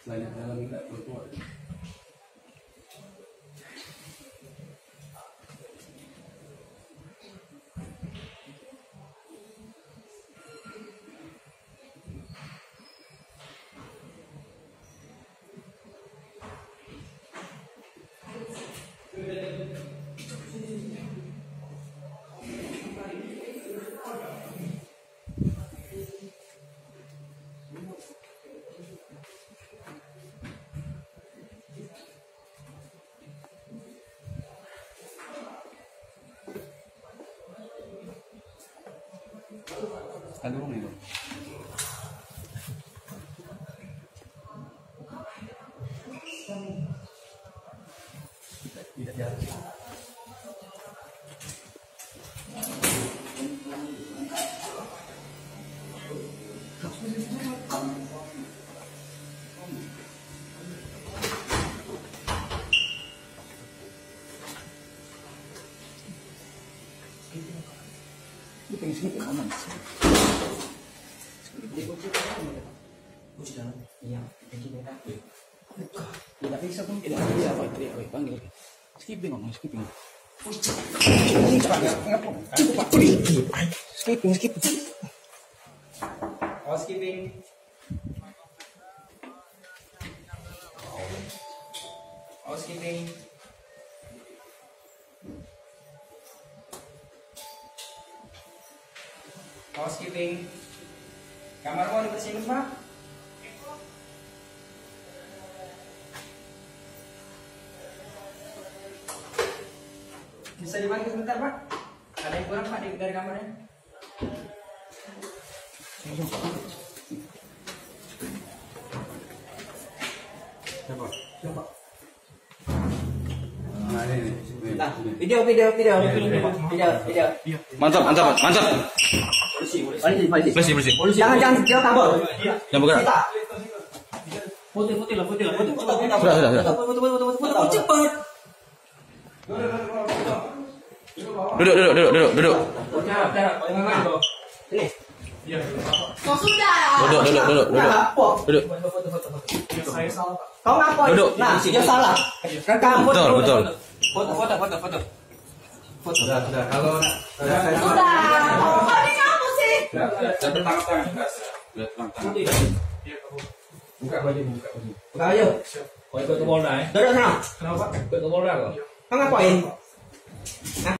Selain dalam tidak berkuat. Aduh nih. Tidak jalan. Ini sedikit aman. Kunci dalam. Iya, kunci dalam. Tidak bisa pun tidak bisa apa teriak panggil. Skipping ngomong skipping. Skipping. Oh skipping. Oh skipping. Housekeeping. Kamar mau dibersihin, Pak? Bisa dibantu sebentar, Pak? Ada yang kurang, Pak, dari kamarnya? Siapa? Nah, video. Mantap. Bersih. Jangan kabur. Jangan bergerak. Foto. Sudah. Cepat. Duduk. Duduk. Kau ngapain? Duduk. Nah, dia salah. Rekam. Betul. Foto. Sudah. Kalau Sudah. Kau ini kamu sih. Buka baju. Buka aja. Kau ikut ke Polda ya? Duduk sana. Kenapa? Ikut ke Polda kok? Kau ngapain?